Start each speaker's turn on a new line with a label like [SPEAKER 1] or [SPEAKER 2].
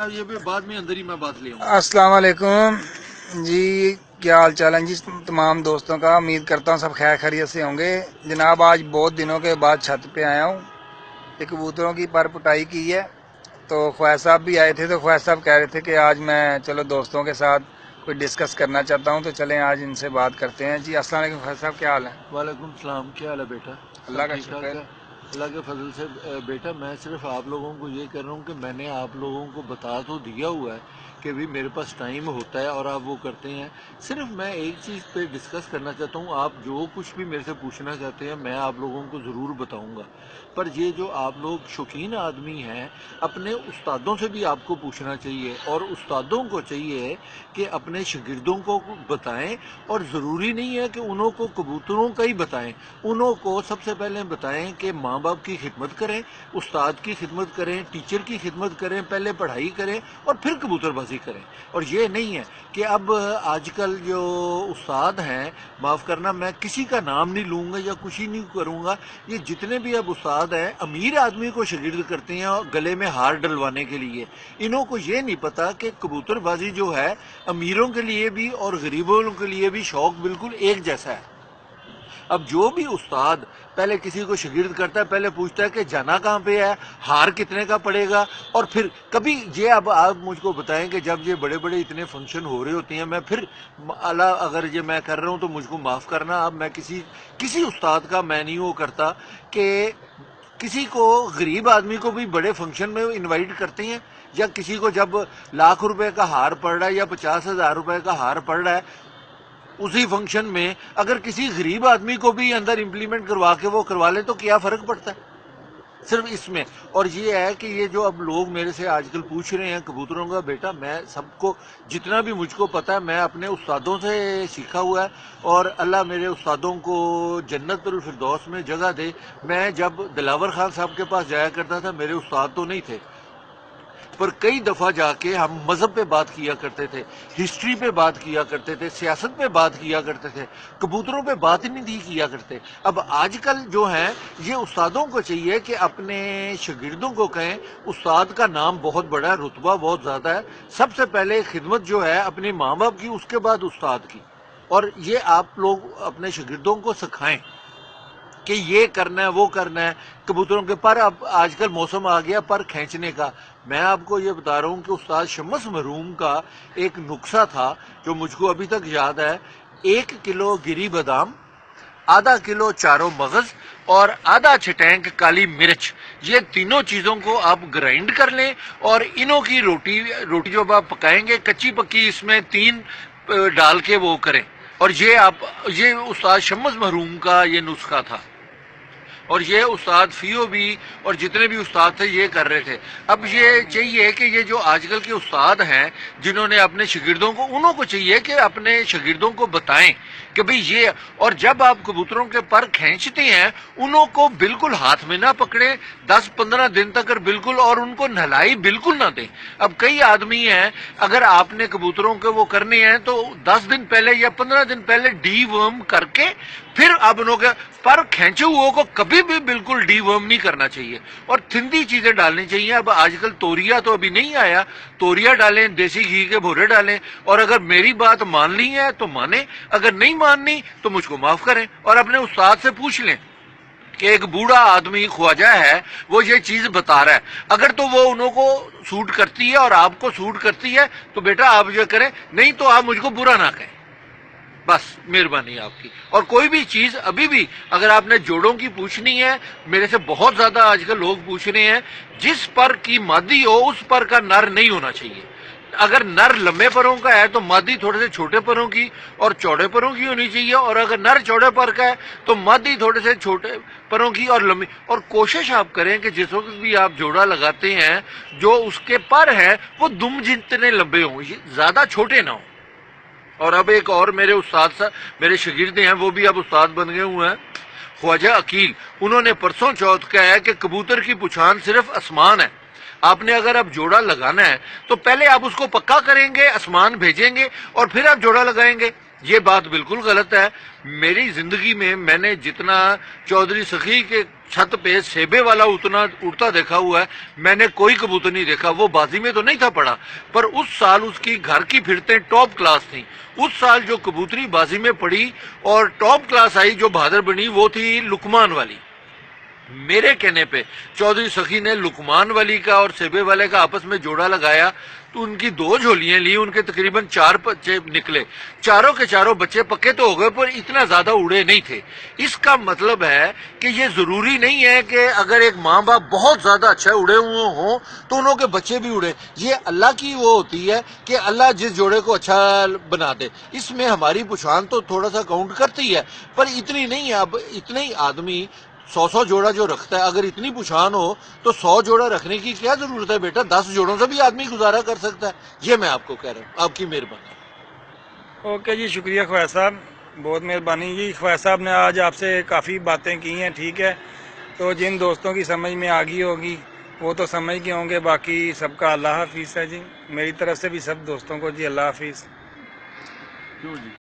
[SPEAKER 1] یہ بھی بعد میں اندر ہی میں بات لے آؤں.
[SPEAKER 2] السلام علیکم جی، کیا حال چال ہے جی تمام دوستوں کا؟ امید کرتا ہوں سب خیر خیریت سے ہوں گے. جناب آج بہت دنوں کے بعد چھت پہ آیا ہوں. یہ کبوتروں کی پر پٹائی کی ہے تو خواہش صاحب بھی آئے تھے، تو خواہش صاحب کہہ رہے تھے کہ آج میں چلو دوستوں کے ساتھ کوئی ڈسکس کرنا چاہتا ہوں، تو چلیں آج ان سے بات کرتے ہیں. جی السلام علیکم خواہش صاحب، کیا حال ہے؟
[SPEAKER 1] وعلیکم السلام. کیا حال ہے بیٹا؟
[SPEAKER 2] اللہ کا
[SPEAKER 1] ٹھیک ٹھاک
[SPEAKER 2] شکر.
[SPEAKER 1] ہے اللہ کے فضل سے. بیٹا میں صرف آپ لوگوں کو یہ کر رہا ہوں کہ میں نے آپ لوگوں کو بتا تو دیا ہوا ہے کہ بھی میرے پاس ٹائم ہوتا ہے اور آپ وہ کرتے ہیں. صرف میں ایک چیز پہ ڈسکس کرنا چاہتا ہوں. آپ جو کچھ بھی میرے سے پوچھنا چاہتے ہیں میں آپ لوگوں کو ضرور بتاؤں گا، پر یہ جو آپ لوگ شوقین آدمی ہیں اپنے استادوں سے بھی آپ کو پوچھنا چاہیے، اور استادوں کو چاہیے کہ اپنے شاگردوں کو بتائیں. اور ضروری نہیں ہے کہ انہوں کو کبوتروں کا ہی بتائیں، انہوں کو سب سے پہلے بتائیں کہ ماں باپ کی خدمت کریں، استاد کی خدمت کریں، ٹیچر کی خدمت کریں، پہلے پڑھائی کریں اور پھر کبوتر بازی کریں. اور یہ نہیں ہے کہ اب آج کل جو استاد ہیں، معاف کرنا میں کسی کا نام نہیں لوں گا یا کچھ ہی نہیں کروں گا، یہ جتنے بھی اب استاد ہیں امیر آدمی کو شاگرد کرتے ہیں اور گلے میں ہار ڈلوانے کے لیے. انہوں کو یہ نہیں پتا کہ کبوتر بازی جو ہے امیروں کے لیے بھی اور غریبوں کے لیے بھی شوق بالکل ایک جیسا ہے. اب جو بھی استاد پہلے کسی کو شاگرد کرتا ہے پہلے پوچھتا ہے کہ جانا کہاں پہ ہے، ہار کتنے کا پڑے گا، اور پھر کبھی یہ اب آپ مجھ کو بتائیں کہ جب یہ بڑے بڑے اتنے فنکشن ہو رہے ہوتے ہیں، میں پھر اللہ اگر یہ میں کر رہا ہوں تو مجھ کو معاف کرنا. اب میں کسی استاد کا میں نہیں وہ کرتا کہ کسی کو غریب آدمی کو بھی بڑے فنکشن میں انوائٹ کرتے ہیں، یا کسی کو جب لاکھ روپے کا ہار پڑ رہا ہے یا 50,000 روپے کا ہار پڑ رہا ہے اسی فنکشن میں اگر کسی غریب آدمی کو بھی اندر امپلیمنٹ کروا کے وہ کروا لے تو کیا فرق پڑتا ہے صرف اس میں. اور یہ ہے کہ یہ جو اب لوگ میرے سے آج کل پوچھ رہے ہیں کبوتروں کا، بیٹا میں سب کو جتنا بھی مجھ کو پتا ہے میں اپنے استادوں سے سیکھا ہوا ہے، اور اللہ میرے استادوں کو جنت الفردوس میں جگہ دے. میں جب دلاور خان صاحب کے پاس جایا کرتا تھا، میرے استاد تو نہیں تھے پر کئی دفعہ جا کے ہم مذہب پہ بات کیا کرتے تھے، ہسٹری پہ بات کیا کرتے تھے، سیاست پہ بات کیا کرتے تھے، کبوتروں پہ بات ہی نہیں کیا کرتے. اب آج کل جو ہیں یہ استادوں کو چاہیے کہ اپنے شاگردوں کو کہیں استاد کا نام بہت بڑا ہے، رتبہ بہت زیادہ ہے، سب سے پہلے خدمت جو ہے اپنے ماں باپ کی، اس کے بعد استاد کی. اور یہ آپ لوگ اپنے شاگردوں کو سکھائیں کہ یہ کرنا ہے وہ کرنا ہے. کبوتروں کے پر اب آج کل موسم آ گیا پر کھینچنے کا. میں آپ کو یہ بتا رہا ہوں کہ استاد شمس مرحوم کا ایک نسخہ تھا جو مجھ کو ابھی تک یاد ہے: 1 کلو گری بادام، آدھا کلو چاروں مغز اور آدھا چھٹینک کالی مرچ. یہ تینوں چیزوں کو آپ گرائنڈ کر لیں اور انہوں کی روٹی جو آپ پکائیں گے کچی پکی اس میں 3 ڈال کے وہ کریں. اور یہ استاد شمس مرحوم کا یہ نسخہ تھا، اور یہ استاد فیو بھی اور جتنے بھی استاد تھے یہ کر رہے تھے. اب یہ چاہیے کہ یہ جو آج کل کے استاد ہیں جنہوں نے اپنے شاگردوں کو، انہوں کو چاہیے کہ اپنے شاگردوں کو بتائیں کہ بھئی یہ. اور جب آپ کبوتروں کے پر کھینچتے ہیں انہوں کو بالکل ہاتھ میں نہ پکڑیں 10-15 دن تک، بالکل، اور ان کو نہلائی بالکل نہ دیں. اب کئی آدمی ہیں اگر آپ نے کبوتروں کے وہ کرنے ہیں تو 10 دن پہلے یا 15 دن پہلے ڈی ورم کر کے پھر اب انہوں کے پر کھینچے ہوئے کو کبھی بھی بالکل ڈی ورم نہیں کرنا چاہیے اور تھندی چیزیں ڈالنی چاہیے. اب آج کل توریا تو ابھی نہیں آیا، توریا ڈالیں، دیسی گھی کے بھورے ڈالیں. اور اگر میری بات مان لی ہے تو مانیں، اگر نہیں ماننی تو مجھ کو معاف کریں اور اپنے استاد سے پوچھ لیں کہ ایک بوڑھا آدمی خواجہ ہے وہ یہ چیز بتا رہا ہے، اگر تو وہ انہوں کو سوٹ کرتی ہے اور آپ کو سوٹ کرتی ہے تو بیٹا آپ یہ کریں، نہیں تو آپ مجھ کو برا نہ کہیں. بس مہربانی آپ کی. اور کوئی بھی چیز ابھی بھی اگر آپ نے جوڑوں کی پوچھنی ہے، میرے سے بہت زیادہ آج کل لوگ پوچھ رہے ہیں، جس پر کی مادی ہو اس پر کا نر نہیں ہونا چاہیے. اگر نر لمبے پروں کا ہے تو مادی تھوڑے سے چھوٹے پروں کی اور چوڑے پروں کی ہونی چاہیے، اور اگر نر چوڑے پر کا ہے تو مادی تھوڑے سے چھوٹے پروں کی اور لمبی. اور کوشش آپ کریں کہ جس وقت بھی آپ جوڑا لگاتے ہیں جو اس کے پر ہیں وہ دم جتنے لمبے ہوں، زیادہ چھوٹے نہ ہوں. اور اب ایک اور میرے استاد میرے شاگرد ہیں، وہ بھی اب استاد بن گئے ہوئے ہیں، خواجہ عقیل. انہوں نے پرسوں چوتھ کہا ہے کہ کبوتر کی پچھان صرف آسمان ہے. آپ نے اگر اب جوڑا لگانا ہے تو پہلے آپ اس کو پکا کریں گے، آسمان بھیجیں گے اور پھر آپ جوڑا لگائیں گے. یہ بات بالکل غلط ہے. میری زندگی میں میں نے جتنا چودھری سخی کے چھت پہ سیبے والا اتنا اڑتا دیکھا ہوا ہے، میں نے کوئی کبوتر نہیں دیکھا. وہ بازی میں تو نہیں تھا پڑا، پر اس سال اس کی گھر کی پھرتیں ٹاپ کلاس تھیں. اس سال جو کبوتری بازی میں پڑی اور ٹاپ کلاس آئی جو بہادر بنی، وہ تھی لکمان والی. میرے کہنے پہ چودھری سخی نے لکمان والی کا اور سیبے والے کا آپس میں جوڑا لگایا تو ان کی 2 جھولیاں لی، ان کے تقریباً 4 بچے نکلے. چاروں کے چاروں بچے پکے تو ہو گئے پر اتنا زیادہ اڑے نہیں تھے. اس کا مطلب ہے کہ یہ ضروری نہیں ہے کہ اگر ایک ماں باپ بہت زیادہ اچھا اڑے ہوئے ہوں تو انہوں کے بچے بھی اڑے. یہ اللہ کی وہ ہوتی ہے کہ اللہ جس جوڑے کو اچھا بنا دے. اس میں ہماری پچھان تو تھوڑا سا کاؤنٹ کرتی ہے پر اتنی نہیں ہے. اب اتنے ہی آدمی 100 جوڑا جو رکھتا ہے، اگر اتنی پچھان ہو تو 100 جوڑا رکھنے کی کیا ضرورت ہے بیٹا؟ 10 جوڑوں سے بھی آدمی گزارا کر سکتا ہے. یہ میں آپ کو کہہ رہا ہوں. آپ کی مہربانی.
[SPEAKER 2] اوکے جی، شکریہ خواجہ صاحب، بہت مہربانی جی. خواجہ صاحب نے آج آپ سے کافی باتیں کی ہیں، ٹھیک ہے. تو جن دوستوں کی سمجھ میں آ گئی ہوگی وہ تو سمجھ گئے ہوں گے، باقی سب کا اللہ حافظ ہے جی. میری طرف سے بھی سب دوستوں کو جی اللہ حافظ.
[SPEAKER 1] کیوں جی؟